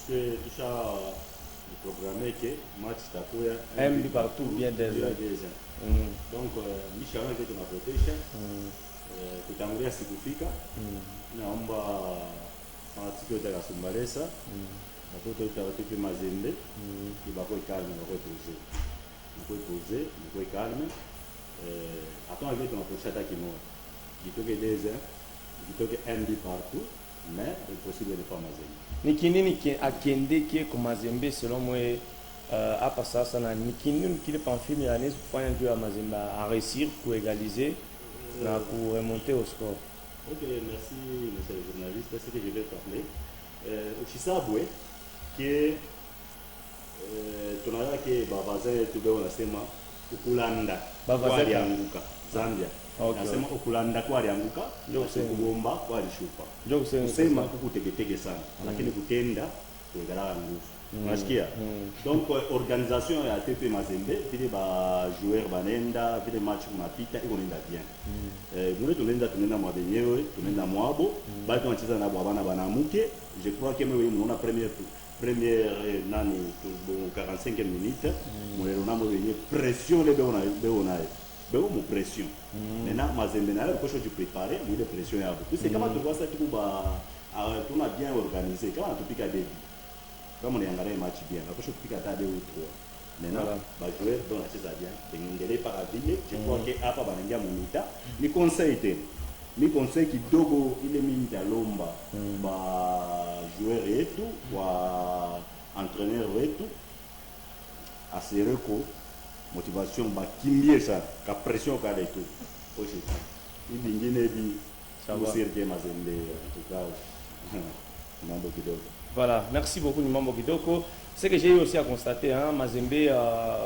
puisque tout ça programmé que match takuya un but partout bien déjà. Donc mishana kitu na protection kutangulia sikufika naomba matiko ya Kasumbalesa batoto utawapi Mazembe ibako calme bako calme attends kitu na prochaine kimoja kitoke déjà kitoke un but partout mais impossible de pas Mazembe. Ni kinini akende ki ko Mazembe selon moi à passer ça na ni kinini qui le Pamphile Milanese pour faire un jeu à Mazembe à réussir pour égaliser pour remonter au score. Ok, merci monsieur le journaliste, c'est ce que je vais parler. Ochisabwe qui tunaya ke bavaza tube wanasema ukulanda kwa alianguka Zambia. Nasema ukulanda kwa alianguka ndio kubomba kwa alishuka. Ndio kusema kukuteketeke sana lakini kutenda kuegala nguvu. Unasikia? Donc organisation ya TP Mazembe vile ba joueur banenda vile match kunapita iko nenda bien. Mule tunaenda mwa benyewe tunaenda mwabo bado wanacheza na bwana banamuke. Je crois que mwe mnaona première nani tu 45 minutes mwe na mwe benye pression le beona beau mo pression. Maintenant Mazembe na ko chose préparer mwe pression yabo. C'est kama tu vois ça tu ba tuna bien organisé kama tupika début. Comme on est en match bien, la prochaine fois qu'il y a 2 ou 3. Maintenant, les joueurs dont la saison bien, ils par la ville, je crois que à part Bananga Monita, les conseils qui dogo il est mis à l'omba, joueur et tout, entraîneur et tout, à ses recours, motivation, qui mieux ça, la pression qu'il y a et tout. Il vient ça va servir Mazembe en tout cas. Voilà, merci beaucoup Nimambo Kidoko. Ce que j'ai eu aussi à constater, Mazembe,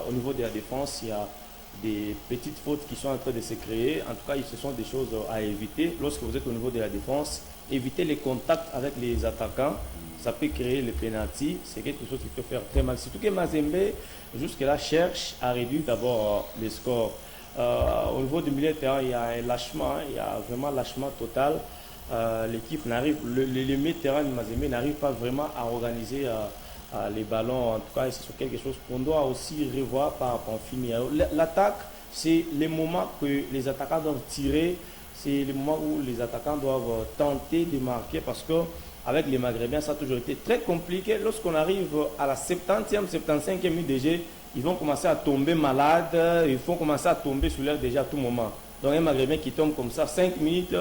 au niveau de la défense, il y a des petites fautes qui sont en train de se créer. En tout cas, ce sont des choses à éviter. Lorsque vous êtes au niveau de la défense, évitez les contacts avec les attaquants. Ça peut créer le penalty. C'est quelque chose qui peut faire très mal. Surtout que Mazembe, jusque-là, cherche à réduire d'abord les scores. Au niveau du milieu de terrain, il y a un lâchement, il y a vraiment un lâchement total. L'équipe n'arrive, le milieu de terrain de Mazembe n'arrive pas vraiment à organiser les ballons. En tout cas, c'est sur quelque chose qu'on doit aussi revoir par Pamphile. L'attaque, c'est le moment que les attaquants doivent tirer, c'est le moment où les attaquants doivent tenter de marquer parce que avec les Maghrébins, ça a toujours été très compliqué. Lorsqu'on arrive à la 70e, 75e minute de jeu, ils vont commencer à tomber malades, ils vont commencer à tomber sur l'air déjà à tout moment. Donc un Maghrébin qui tombe comme ça, 5 minutes,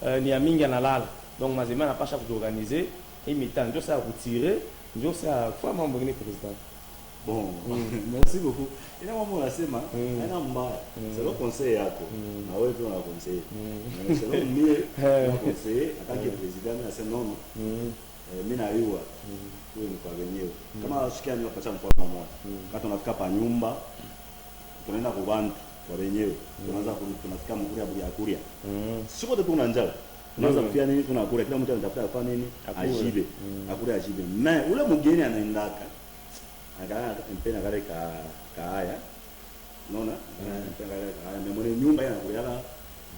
Niaming Yanalal. Donc Mazembe n'a pas chaque jour organisé. Et maintenant, je sais à retirer, je sais à quoi m'embrouiller président. Bon, merci beaucoup. Il y a un moment là, c'est ma, c'est le conseil à quoi. Ah oui, on a conseillé. C'est le mieux conseiller. En tant que président, c'est non. Mina iwa, oui, nous pas venir. Comment est-ce qu'il y a une personne pour moi? Quand on a fait pas nyumba, on est là pour vendre. Wenyewe tunaanza tunafika mkuri ya kuria sio tu tuna njaa tunaanza pia nini tunakula kila mtu anatafuta afanye nini ajibe akule ajibe na ule mgeni anaendaka akana mpena kale kaaya unaona mpena kale kaaya memone nyumba anakulia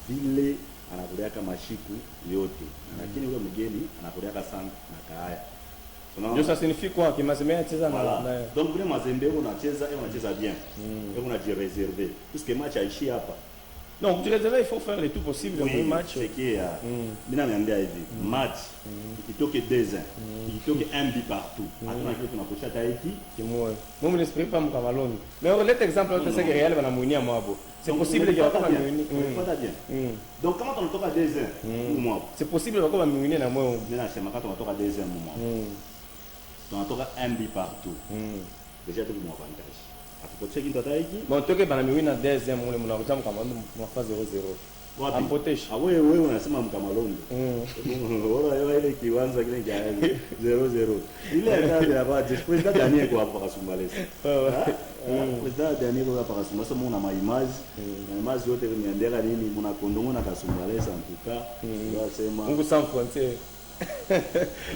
vile anakulia kama shiku yote lakini ule mgeni anakulia sana na kaaya. Donc ça signifie quoi que Mazembe anacheza na donc vile Mazembe unacheza bien. Et on a dit réservé puisque match aishi hapa. Donc tu réservé il faut faire le tout possible oui, dans le match. C'est qui mimi naambia hivi match ikitoke 2-1 ikitoke un but partout. Hatuna kitu tunakocha taiki kimoja. Moi n'espère pas mkamalondo. Mais l'autre exemple c'est que Real va mounia mwabo. C'est possible qu'il va pas mounia. Pas bien. Donc comment on toka 2-1 ou moi? C'est possible va pas mounia na moi. Mimi nasema quand on toka 2-1 moi. Donc on toka un but partout. Déjà tout mon avantage. Atupoche kintu ataiki. Bon toke bana miwina deuxième mule mnakuta mkamalondo mwa 0-0. Ampotesh. Ah wewe unasema mkamalondo. Wala ile kiwanza kile cha 0-0. Ile ndio ya baje. President Daniel kwa hapa Kasumbalesa. President Daniel kwa hapa Kasumbalesa muna maimage. Maimage yote niandika nini muna kondongo na Kasumbalesa en tout cas. Wasema Mungu sans frontières.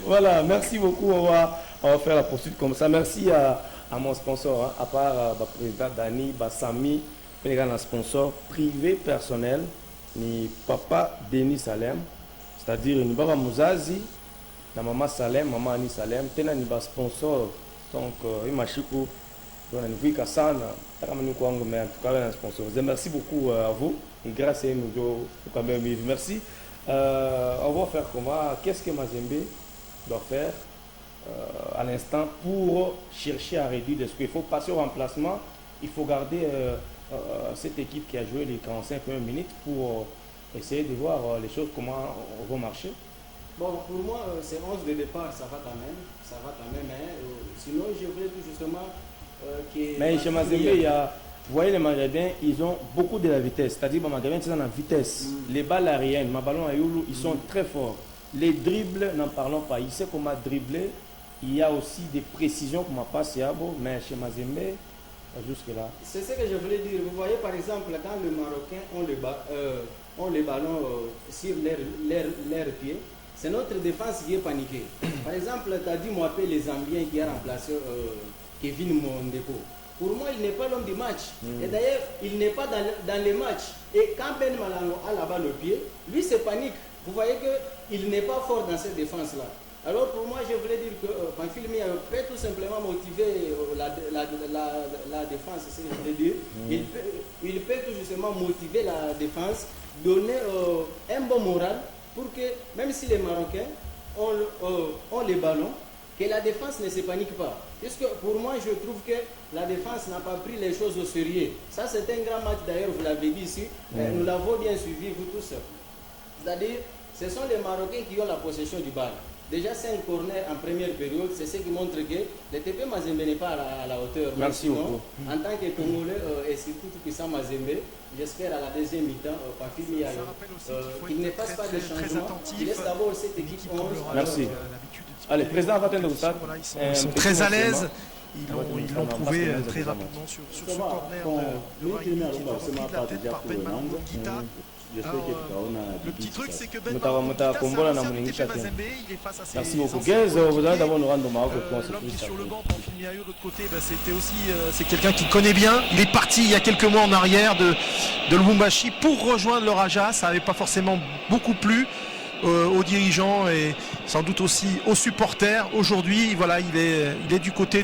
Voilà, merci beaucoup. On va faire la poursuite comme ça. Merci à mon sponsor, à part le président Dani, Sami, un sponsor privé personnel, ni Papa Denis Salem, c'est-à-dire ni Baba Mouzazi, na maman Salem, maman Annie Salem, tena ni ba sponsor donc imachiku on a vu que ça mais en tout cas un sponsor. Merci beaucoup à vous et grâce à nous quand même merci. On va faire comment, qu'est-ce que Mazembe doit faire à l'instant pour chercher à réduire ce qu'il faut passer au remplacement. Il faut garder cette équipe qui a joué les 45 premières minutes pour essayer de voir les choses, comment vont marcher. Bon, pour moi, c'est 11 de départ, ça va quand même. Ça va quand même. Sinon, je voulais tout justement que... Mais chez Mazembe, il y a... Vous voyez les Maghrébins, ils ont beaucoup de la vitesse. C'est-à-dire que les Maghrébins, ils sont en vitesse. Les balles aériennes, ma ballon à Youlou, ils sont très forts. Les dribbles, n'en parlons pas. Il sait comment dribbler. Il y a aussi des précisions comme passe Yabo, mais chez Mazembe, jusque-là. C'est ce que je voulais dire. Vous voyez, par exemple, quand les Marocains ont les ballons sur leurs pieds, c'est notre défense qui est paniquée. Par exemple, tu as dit Mouapé, les Zambiens qui a remplacé Kevin Mondeko. Pour moi, il n'est pas l'homme du match. Et d'ailleurs, il n'est pas dans les matchs. Et quand Ben Malano a là-bas le pied, lui, c'est panique. Vous voyez qu'il n'est pas fort dans cette défense-là. Alors, pour moi, je voulais dire que Panfilmi peut tout simplement motiver la défense, c'est ce que je voulais dire. Il peut tout justement motiver la défense, donner un bon moral pour que, même si les Marocains ont les ballons, que la défense ne se panique pas. Puisque pour moi, je trouve que la défense n'a pas pris les choses au sérieux. Ça, c'est un grand match d'ailleurs, vous l'avez dit ici. Nous l'avons bien suivi, vous tous. C'est-à-dire, ce sont les Marocains qui ont la possession du ballon. Déjà, 5 corners en première période, c'est ce qui montre que le TP Mazembe n'est pas à la hauteur. Merci beaucoup. En tant que Congolais et surtout tout puissant Mazembe, j'espère à la deuxième mi-temps, qu'il ne fasse pas de changement. Il laisse d'abord cette équipe 11. Merci. Allez, président Vaten de Goussat. Ils sont très à l'aise. Ils l'ont prouvé très rapidement sur ce corner de la tête par Ben Malongo Guita. Le petit truc, c'est que Ben Malongo Guita, c'est Mazembe, il est face à ses... Merci beaucoup. Guez, vous allez d'abord nous rendre hommage. L'homme qui est sur le banc, Panfilmi Ayo, de l'autre côté, c'était aussi c'est quelqu'un qui connaît bien. Il est parti il y a quelques mois en arrière de Lubumbashi pour rejoindre le Raja. Ça n'avait pas forcément beaucoup plu aux dirigeants et sans doute aussi aux supporters. Aujourd'hui, voilà, il est du côté